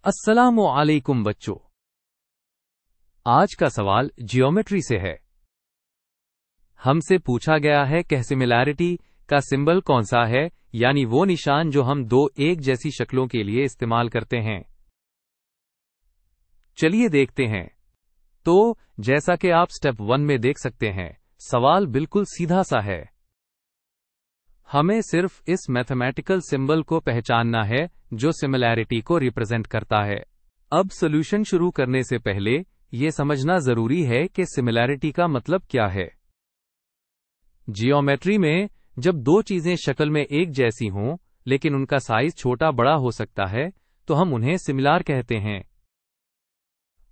अस्सलामु अलैकुम बच्चों। आज का सवाल जियोमेट्री से है। हमसे पूछा गया है कि सिमिलैरिटी का सिंबल कौन सा है, यानी वो निशान जो हम दो एक जैसी शक्लों के लिए इस्तेमाल करते हैं। चलिए देखते हैं। तो जैसा कि आप स्टेप 1 में देख सकते हैं, सवाल बिल्कुल सीधा सा है। हमें सिर्फ इस मैथमेटिकल सिंबल को पहचानना है जो सिमिलैरिटी को रिप्रेजेंट करता है। अब सॉल्यूशन शुरू करने से पहले यह समझना जरूरी है कि सिमिलैरिटी का मतलब क्या है। जियोमेट्री में जब दो चीजें शक्ल में एक जैसी हों लेकिन उनका साइज छोटा बड़ा हो सकता है, तो हम उन्हें सिमिलर कहते हैं।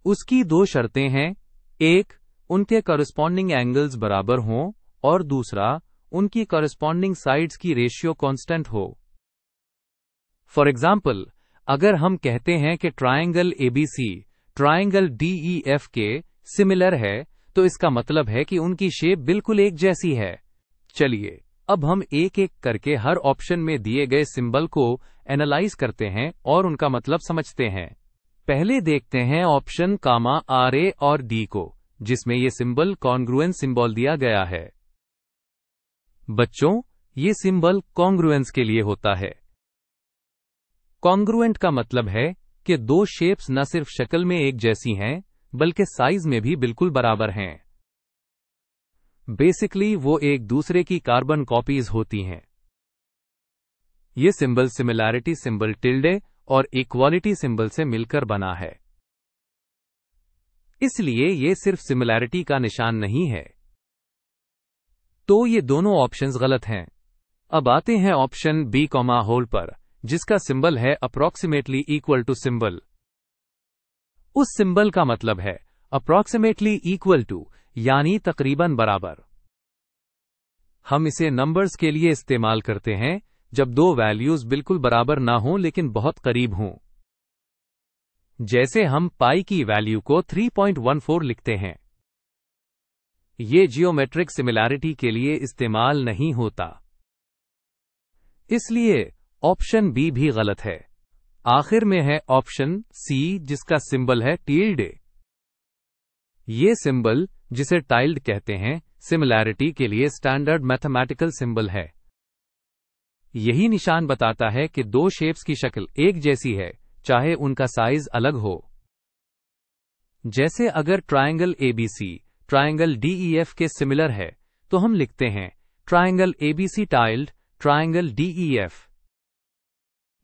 उसकी दो शर्तें हैं, एक, उनके कॉरस्पॉन्डिंग एंगल्स बराबर हों, और दूसरा, उनकी कॉरस्पॉन्डिंग साइड्स की रेशियो कांस्टेंट हो। फॉर एग्जाम्पल, अगर हम कहते हैं कि ट्रायंगल एबीसी ट्रायंगल डीईएफ के सिमिलर है, तो इसका मतलब है कि उनकी शेप बिल्कुल एक जैसी है। चलिए अब हम एक एक करके हर ऑप्शन में दिए गए सिंबल को एनालाइज करते हैं और उनका मतलब समझते हैं। पहले देखते हैं ऑप्शन कामा आर ए और डी को, जिसमें ये सिंबल कॉन्ग्रुएंस सिंबल दिया गया है। बच्चों, ये सिंबल कॉन्ग्रुएंस के लिए होता है। कॉन्ग्रुएंट का मतलब है कि दो शेप्स न सिर्फ शक्ल में एक जैसी हैं, बल्कि साइज में भी बिल्कुल बराबर हैं। बेसिकली वो एक दूसरे की कार्बन कॉपीज होती हैं। ये सिंबल सिमिलैरिटी सिंबल टिल्डे और इक्वालिटी सिंबल से मिलकर बना है। इसलिए ये सिर्फ सिमिलैरिटी का निशान नहीं है। तो ये दोनों ऑप्शंस गलत हैं। अब आते हैं ऑप्शन बी कॉमा होल पर, जिसका सिंबल है अप्रॉक्सीमेटली इक्वल टू सिंबल। उस सिंबल का मतलब है अप्रॉक्सीमेटली इक्वल टू, यानी तकरीबन बराबर। हम इसे नंबर्स के लिए इस्तेमाल करते हैं जब दो वैल्यूज बिल्कुल बराबर ना हों लेकिन बहुत करीब हों। जैसे हम पाई की वैल्यू को 3.14 लिखते हैं। ये जियोमेट्रिक सिमिलैरिटी के लिए इस्तेमाल नहीं होता। इसलिए ऑप्शन बी भी गलत है। आखिर में है ऑप्शन सी, जिसका सिंबल है टिल्डे। ये सिंबल, जिसे टाइल्ड कहते हैं, सिमिलैरिटी के लिए स्टैंडर्ड मैथमेटिकल सिंबल है। यही निशान बताता है कि दो शेप्स की शक्ल एक जैसी है, चाहे उनका साइज अलग हो। जैसे अगर ट्रायंगल एबीसी ट्रायंगल डीईएफ के सिमिलर है, तो हम लिखते हैं triangle ABC tiled triangle DEF.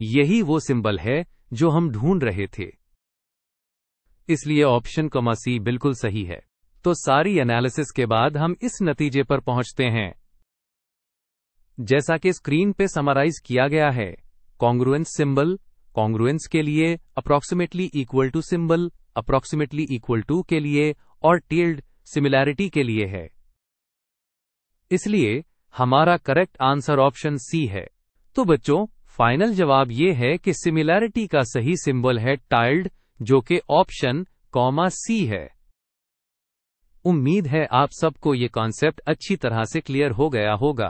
यही वो सिंबल है जो हम ढूंढ रहे थे। इसलिए ऑप्शन कॉमा सी बिल्कुल सही है। तो सारी एनालिसिस के बाद हम इस नतीजे पर पहुंचते हैं, जैसा कि स्क्रीन पे समराइज किया गया है। कॉन्ग्रुएंस सिंबल कॉन्ग्रुएंस के लिए, approximately equal to symbol approximately equal to के लिए, और टिल्ड सिमिलैरिटी के लिए है। इसलिए हमारा करेक्ट आंसर ऑप्शन सी है। तो बच्चों, फाइनल जवाब यह है कि सिमिलैरिटी का सही सिंबल है टाइल्ड, जो कि ऑप्शन कॉमा सी है। उम्मीद है आप सबको ये कॉन्सेप्ट अच्छी तरह से क्लियर हो गया होगा।